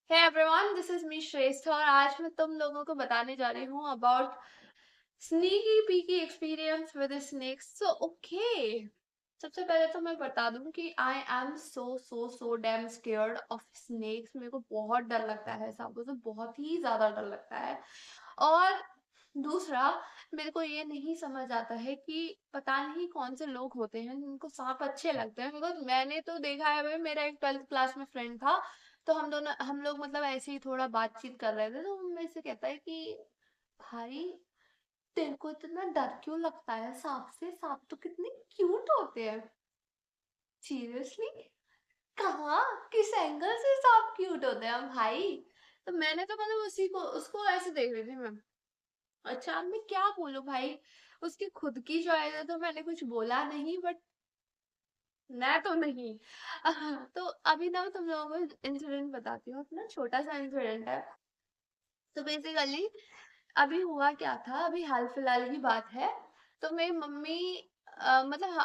Hey everyone, this is me Shreshth और आज मैं तुम लोगों को बताने जा रही हूँ about sneaky peeky experience with snakes. So okay, सबसे पहले तो मैं बता दूं कि I am so damn scared of snakes. मेरे को बहुत डर लगता है सांपों से, बहुत ही ज्यादा डर लगता है। और दूसरा, मेरे को ये नहीं समझ आता है कि पता नहीं कौन से लोग होते हैं जिनको सांप अच्छे लगते हैं। बिकॉज मैंने तो देखा है भाई, मेरा एक 12th क्लास में फ्रेंड था, तो हम लोग मतलब ऐसे ही थोड़ा बातचीत कर रहे थे, तो वो मेरे से कहता है कि भाई, तेरे को इतना डर क्यों लगता है सांप से? सांप तो कितने क्यूट होते हैं। सीरियसली? कहाँ? किस एंगल से सांप क्यूट होते हैं भाई? तो मैंने तो मतलब उसी को उसको ऐसे देख रही थी मैं। अच्छा, अब मैं क्या बोलूं भाई, उसकी खुद की चॉइस है तो मैंने कुछ बोला नहीं, बट मैं तो नहीं। तो अभी ना मैं तुम लोगों को इंसिडेंट बताती हूँ, अपना छोटा सा इंसिडेंट है। तो बेसिकली अभी हुआ क्या था, अभी हाल फिलहाल की बात है। तो मेरी मम्मी मतलब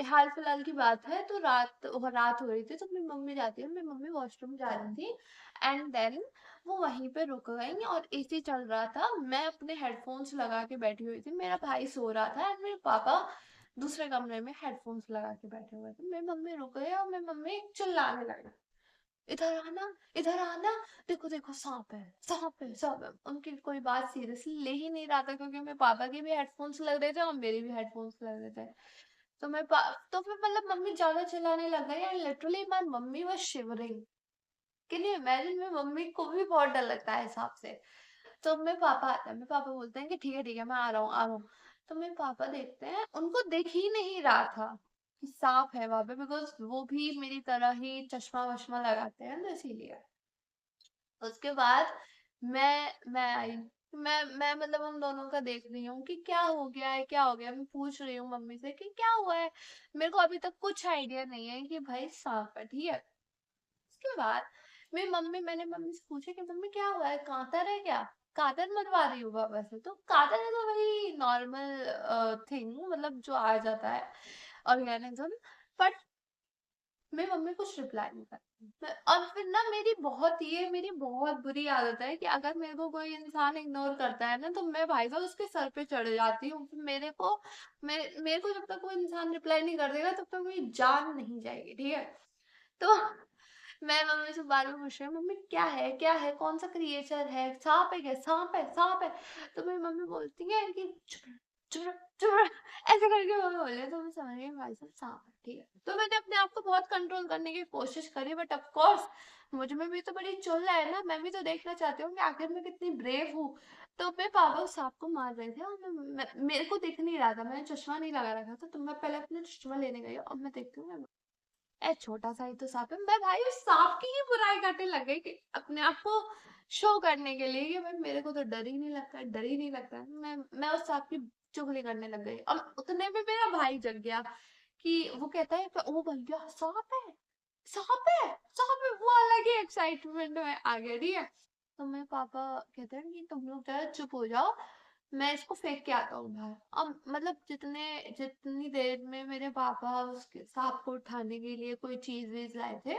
हाल फिलहाल की बात है, तो रात हो रही थी, तो मेरी मम्मी जाती है, मेरी मम्मी वॉशरूम जा रही थी। एंड देन वो वहीं पे रुक गई और एसी चल रहा था। मैं अपने हेडफोन्स लगा के बैठी हुई थी, मेरा भाई सो रहा था एंड मेरे पापा दूसरे कमरे में हेडफोन्स लगा के बैठे हुए थे। मेरी मम्मी रुक गई और मेरी मम्मी चिल्लाने लगी, इधर आना, इधर आना, देखो देखो सांप है, सांप है, सांप है। उनकी कोई बात सीरियसली ले ही नहीं रहा था, क्योंकि मेरे पापा के भी हेडफोन्स लग रहे थे और मेरे भी हेडफोन्स लग रहे थे। तो तो फिर मतलब मम्मी ज्यादा चिल्लाने लग गई and literally my mummy was shivering. Can you imagine? मेरी मम्मी को भी बहुत डर लगता है सांप से। तो मेरे पापा आते हैं, मेरे पापा बोलते हैं कि ठीक है मैं आ रहा हूँ, आ रहा हूँ। तो मेरे पापा देखते हैं, उनको दिख ही नहीं रहा था कि सांप है वहां पे, बिकॉज वो भी मेरी तरह ही चश्मा वश्मा लगाते हैं, तो इसीलिए। उसके बाद मैं आई। मैं मतलब हम दोनों का देख रही हूँ कि क्या हो गया है, क्या हो गया। मैं पूछ रही हूँ मम्मी से कि क्या हुआ है। मेरे को अभी तक कुछ आइडिया नहीं है कि भाई सांप है, ठीक है। उसके बाद मैंने मम्मी से पूछा कि मम्मी क्या हुआ है, कातर है क्या? कातर मरवा रही हूँ पापा से? तो कातर है तो वही नॉर्मल थिंग, मतलब जो आ जाता है ऑर्गेनिज्म। बट मेरी मम्मी कुछ रिप्लाई नहीं करती। और फिर ना मेरी बहुत बुरी आदत है कि अगर मेरे को कोई इंसान इग्नोर करता है ना, तो मैं भाई साहब उसके सर पे चढ़ जाती हूँ। फिर मेरे को जब तक कोई इंसान रिप्लाई नहीं कर देगा, तब तक मेरी जान नहीं जाएगी, ठीक है। तो मैं मम्मी से बार बार पूछ रही हूँ, मम्मी क्या है, कौन सा क्रिएचर है, सांप है क्या, सांप है, सांप है। तो मेरी मम्मी बोलती है कि चुप रह, चुप रह, चुप रह, ऐसे करके मम्मी बोल रही है। तो मैं समझ गई भाई साहब सांप है, ठीक है। तो मैंने अपने आप को बहुत कंट्रोल करने की कोशिश करी, बट ऑफ कोर्स मुझ में भी तो बड़ी चुल है ना, मैं भी तो देखना चाहती हूँ कि आखिर मैं कितनी ब्रेव हूँ। तो मेरे पापा उस सांप को मार रहे थे और मेरे को दिख नहीं रहा था, मैंने चश्मा नहीं लगा रखा था। तो मैं पहले अपना चश्मा लेने गई और मैं देखती हूँ, ए छोटा सा ही तो सांप है। मैं भाई उस सांप की ही बुराई करने लग गई कि अपने आप को शो करने के लिए कि भाई मेरे को तो डर ही नहीं लगता, डर ही नहीं लगता। मैं उस सांप की चुगली करने लग गई और उतने में मेरा भाई जग गया कि वो कहता है कि ओ भैया सांप है, सांप है, सांप है। वो अलग ही एक्साइटमेंट में आ गया, ठीक है। तो मेरे पापा कहते हैं कि तुम लोग जरा चुप हो जाओ, मैं इसको फेंक के आता हूँ बाहर। अब मतलब जितनी देर में मेरे पापा उसके सांप को उठाने के लिए कोई चीज वीज लाए थे,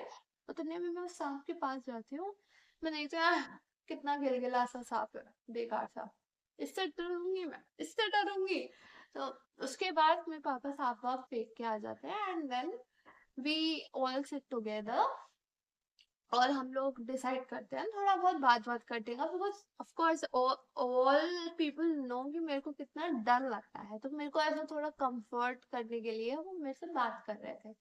उतने में मैं उस सांप के पास जाती हूँ। मैं देखती हूँ, कितना गिलगिला सा सांप है, बेकार सा। इससे डरूंगी मैं, इससे डरूंगी। तो उसके बाद मेरे पापा सांप वाप फेंक के आ जाते हैं and then we all sit together और हम लोग डिसाइड करते हैं, थोड़ा बहुत बात बात करने का। Because of course all people know कि मेरे को कितना डर लगता है, तो मेरे को ऐसा थोड़ा कंफर्ट करने के लिए वो मेरे से बात कर रहे थे।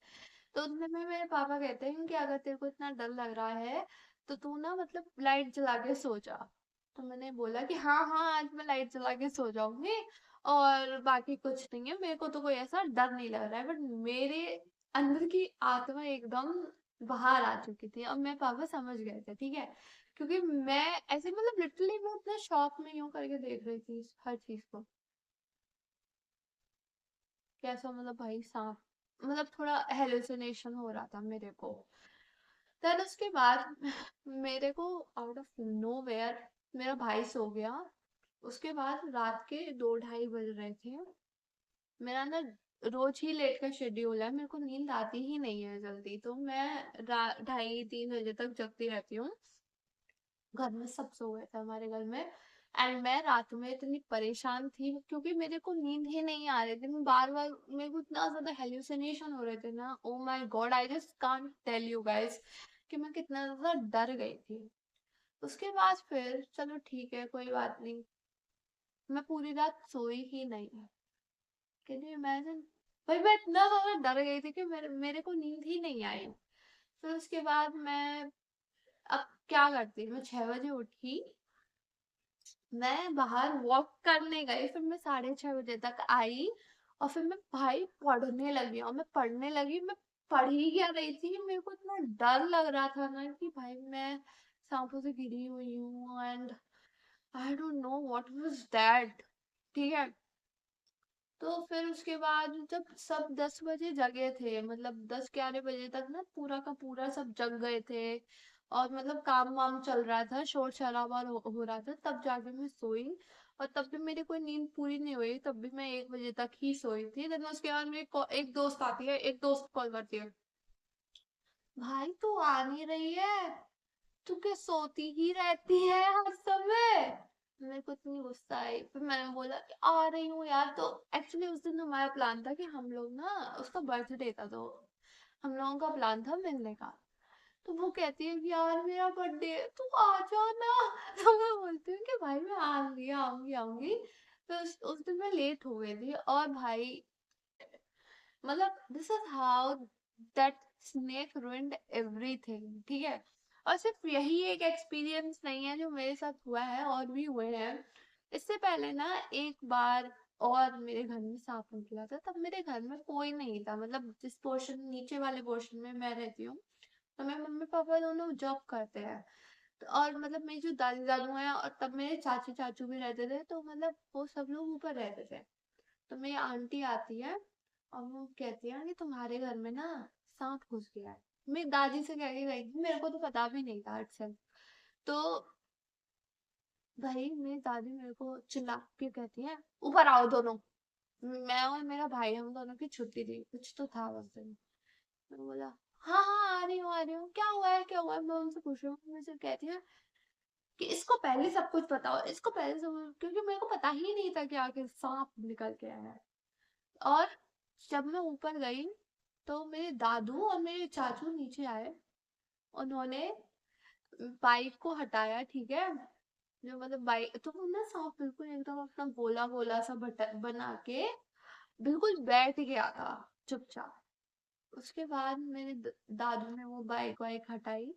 तो उतने में मेरे पापा कहते हैं कि अगर तेरे को इतना डर लग रहा है तो तू ना मतलब लाइट जला के सो जा। तो मैंने बोला कि हाँ हाँ, आज मैं लाइट जला के सो जाऊंगी और बाकी कुछ नहीं है, मेरे को तो कोई ऐसा डर नहीं लग रहा है। बट मेरे अंदर की आत्मा एकदम बाहर आ चुकी थी और मेरे पापा समझ गए थे, ठीक है। क्योंकि मैं ऐसे मतलब लिटरली मैं उतना शौक में यूं करके देख रही थी हर चीज को, कैसा मतलब भाई सांप, मतलब थोड़ा हेलुसिनेशन हो रहा था मेरे को। देन उसके बाद मेरे को आउट ऑफ नोवेयर मेरा भाई सो गया। उसके बाद रात के 2 ढाई बज रहे थे। मेरा ना रोज ही लेट का शेड्यूल है, मेरे को नींद आती ही नहीं है जल्दी, तो मैं 2:30 3 बजे तक जगती रहती हूँ। घर में सब सो गए थे हमारे घर में। एंड मैं रात में इतनी परेशान थी क्योंकि मेरे को नींद ही नहीं आ रही थी, मैं बार बार, मेरे को इतना ज्यादा हेल्यूसिनेशन हो रहे थे ना, oh my God, I just can't tell you guys कि मैं कितना ज्यादा डर गई थी। उसके बाद फिर चलो ठीक है, कोई बात नहीं, मैं पूरी रात सोई ही नहीं। Can you imagine? भाई मैं इतना ज्यादा डर गई थी कि मेरे को नींद ही नहीं आई। फिर उसके बाद मैं, अब क्या करती, मैं 6 बजे उठी, मैं बाहर वॉक करने गई, फिर मैं 6:30 बजे तक आई, और फिर मैं भाई पढ़ने लगी, और मैं पढ़ने लगी, मैं पढ़ ही क्या रही थी, मेरे को इतना डर लग रहा था ना कि भाई मैं सांपों से घिरी हुई हूँ, and I don't know what was that. ठीक है। तो फिर उसके बाद जब सब 10 बजे जगे थे, मतलब 10-11 बजे तक ना पूरा का पूरा सब जग गए थे, और मतलब काम वाम चल रहा था, शोर शराबा हो रहा था, तब जाके मैं सोई। और तब भी मेरी कोई नींद पूरी नहीं हुई, तब भी मैं 1 बजे तक ही सोई थी। देन उसके बाद मेरी एक दोस्त आती है, एक दोस्त कॉल करती है, भाई तू आ नहीं रही है, तू क्या सोती ही रहती है हर समय। मेरे को इतनी गुस्सा आई, फिर मैंने बोला कि आ रही हूँ यार। तो एक्चुअली उस दिन हमारा प्लान था कि हम लोग ना, उसका बर्थडे था, तो हम लोगों का प्लान था मिलने का। तो वो कहती है कि यार मेरा बर्थडे है, तू आ जाना। तो मैं बोलती हूँ कि भाई मैं आऊंगी आऊंगी आऊंगी। तो उस दिन मैं लेट हो गई थी, और भाई मतलब this is how that snake ruined everything. ठीक है। और सिर्फ यही एक एक्सपीरियंस नहीं है जो मेरे साथ हुआ है, और भी हुए हैं। इससे पहले ना एक बार और मेरे घर में सांप निकला था, तब मेरे घर में कोई नहीं था, मतलब जिस पोर्शन, नीचे वाले पोर्शन में मैं रहती हूँ, तो मेरे मम्मी पापा दोनों जॉब करते हैं। और मतलब मेरी जो दादी दादू हैं, और तब मेरे चाची चाचू भी रहते थे, तो मतलब वो सब लोग ऊपर रहते थे। तो मेरी आंटी आती है, और वो कहती है कि तुम्हारे घर में ना सांप घुस गया है। मेरी दादी से कह के गई थी, मेरे को तो पता भी नहीं था अक्सर। तो भाई मेरी दादी मेरे को चिल्ला के कहती है, ऊपर आओ दोनों। मैं और मेरा भाई, हम दोनों की छुट्टी थी, कुछ तो था उस दिन। मैं बोला हाँ हाँ, आ रही हूँ आ रही हूँ, क्या हुआ है क्या हुआ है, मैं उनसे पूछ रही हूँ। मुझे कहती है कि इसको पहले सब कुछ बताओ, इसको पहले सब, क्योंकि मेरे को पता ही नहीं था कि आखिर सांप निकल के आया है। और जब मैं ऊपर गई, तो मेरे दादू और मेरे चाचू नीचे आए, उन्होंने बाइक को हटाया। ठीक है। जो मतलब बाइक तो वो ना सांप बिल्कुल एकदम अपना गोला गोला सा बना के बिल्कुल बैठ गया था चुपचाप। उसके बाद मेरे दादू ने वो बाइक वाइक हटाई।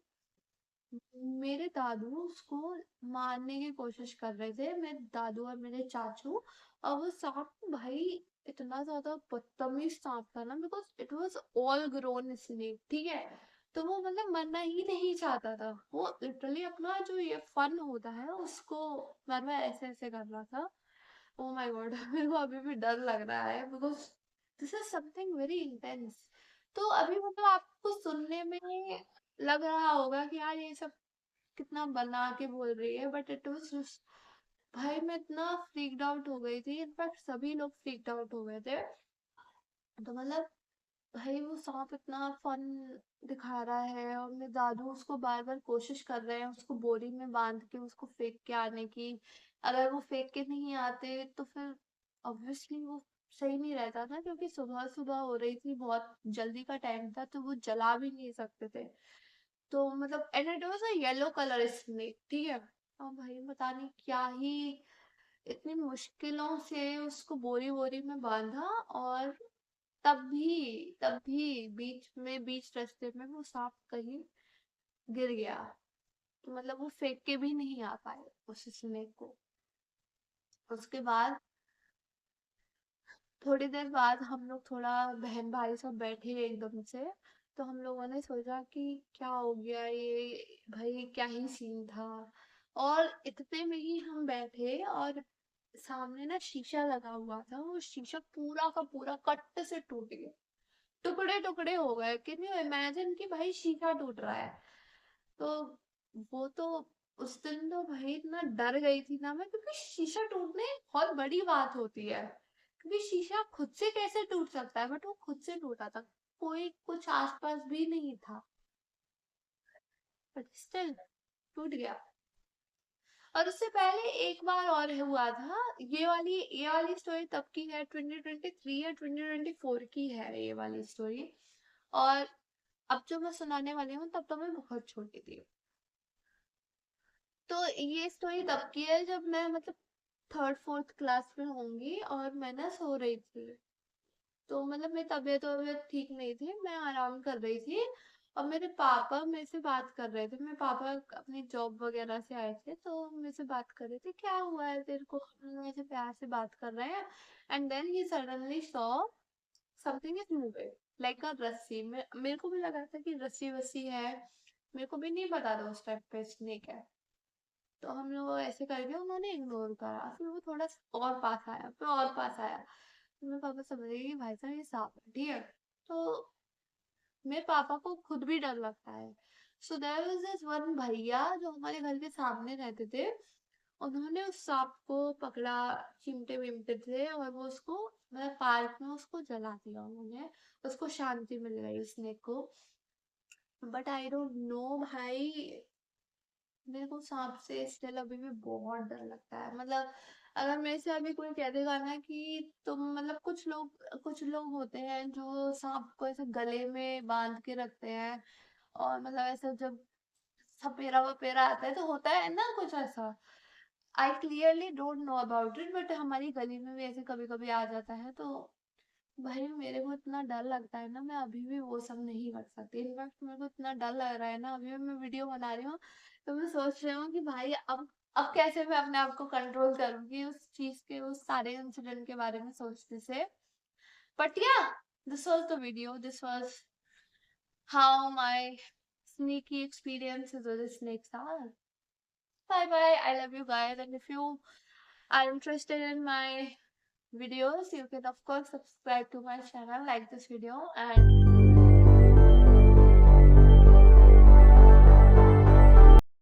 मेरे दादू उसको मारने की कोशिश कर रहे थे, मेरे दादू और मेरे चाचू। और वो सांप भाई इतना ज्यादा बदतमीज सांप था ना, because it was all grown snake. ठीक है। तो वो मतलब मरना ही नहीं चाहता था, वो लिटरली अपना जो ये फन होता है उसको बार बार ऐसे ऐसे कर रहा था। ओ माय गॉड मेरे को अभी भी डर लग रहा है, because this is something very intense. तो अभी मतलब आपको सुनने में लग रहा होगा कि यार ये सब कितना बना के बोल रही है, बट इट वाज जस्ट, भाई मैं इतना फ्रीक्ड आउट हो गई थी, इनफैक्ट सभी लोग फ्रीक्ड आउट हो गए थे। तो मतलब भाई वो सांप इतना फन दिखा रहा है, और मेरे दादू उसको बार बार कोशिश कर रहे हैं उसको बोरी में बांध के उसको फेंक के आने की। अगर वो फेंक के नहीं आते तो फिर ऑब्वियसली वो सही नहीं रहता था, क्योंकि सुबह सुबह हो रही थी, बहुत जल्दी का टाइम था, तो वो जला भी नहीं सकते थे। तो मतलब and it was a yellow colour snake. ठीक है। और भाई पता नहीं क्या ही इतनी मुश्किलों से उसको बोरी बोरी में बांधा, और तब भी बीच रास्ते में वो सांप कहीं गिर गया। तो मतलब वो फेंक के भी नहीं आ पाए उस स्नेक को। उसके बाद थोड़ी देर बाद हम लोग थोड़ा बहन भाई सब बैठे एकदम से, तो हम लोगों ने सोचा कि क्या हो गया ये, भाई क्या ही सीन था। और इतने में ही हम बैठे, और सामने ना शीशा लगा हुआ था, वो शीशा पूरा का पूरा कट से टूट गया, टुकड़े टुकड़े हो गए। कैन यू इमेजिन कि भाई शीशा टूट रहा है। तो वो तो उस दिन तो भाई इतना डर गई थी ना मैं, क्योंकि शीशा टूटने बहुत बड़ी बात होती है, क्योंकि शीशा खुद से कैसे टूट सकता है, बट वो खुद से टूटा था, कोई कुछ आसपास भी नहीं था, बट स्टिल टूट गया। और उससे पहले एक बार और हुआ था। ये वाली स्टोरी तब की है, 2023 या 2024 की है ये वाली स्टोरी। और अब जो मैं सुनाने वाली हूँ तब तो मैं बहुत छोटी थी। तो ये स्टोरी तब की है जब मैं मतलब थर्ड फोर्थ क्लास में होंगी, और मैं ना सो रही थी। तो मतलब मेरी तबीयत वबीयत ठीक नहीं थी, मैं आराम कर रही थी। और मेरे पापा मेरे से बात कर रहे थे, मेरे पापा अपनी जॉब वगैरह से आए थे, तो मेरे से बात कर रहे थे, क्या हुआ है तेरे को, ऐसे प्यार से बात कर रहे हैं। And then he suddenly saw something is moving, like a रस्सी। मेरे को भी लगा था कि रस्सी वस्सी है, मेरे को भी नहीं पता था उस टाइम पे स्नेक है। तो हम लोग ऐसे करके उन्होंने इग्नोर करा, फिर वो थोड़ा और पास आया, फिर और पास आया, तो मेरे पापा समझ गए कि भाई साहब ये सांप है, ठीक है। तो मेरे पापा को खुद भी डर लगता है। So there was this one भैया जो हमारे घर के सामने रहते थे, उन्होंने उस सांप को पकड़ा, चिमटे विमटे थे, और वो उसको मतलब पार्क में उसको जला दिया उन्होंने। उसको शांति मिल गई स्नेक को। बट आई डोंट नो भाई, मेरे को सांप से स्टिल अभी भी बहुत डर लगता है। मतलब अगर मेरे से अभी कोई कह देगा ना कि तुम मतलब कुछ लोग होते हैं जो सांप को ऐसे गले में बांध के रखते हैं, और मतलब ऐसे जब सपेरा वपेरा आता है तो होता है ना कुछ ऐसा। I clearly don't know about it, but हमारी गली में भी ऐसे कभी कभी आ जाता है। तो भाई मेरे को इतना डर लगता है ना, मैं अभी भी वो सब नहीं कर सकती। इनफैक्ट मेरे को इतना डर लग रहा है ना, अभी भी मैं वीडियो बना रही हूँ तो मैं सोच रही हूँ कि भाई अब कैसे मैं अपने आप को कंट्रोल करूंगी उस चीज के, उस सारे इंसिडेंट के बारे में सोचने से। बट या, this was the video, this was how my sneaky experiences with the snakes are. Bye bye, I love you guys, and if you are interested in my videos, you can of course subscribe to my channel, like this video, and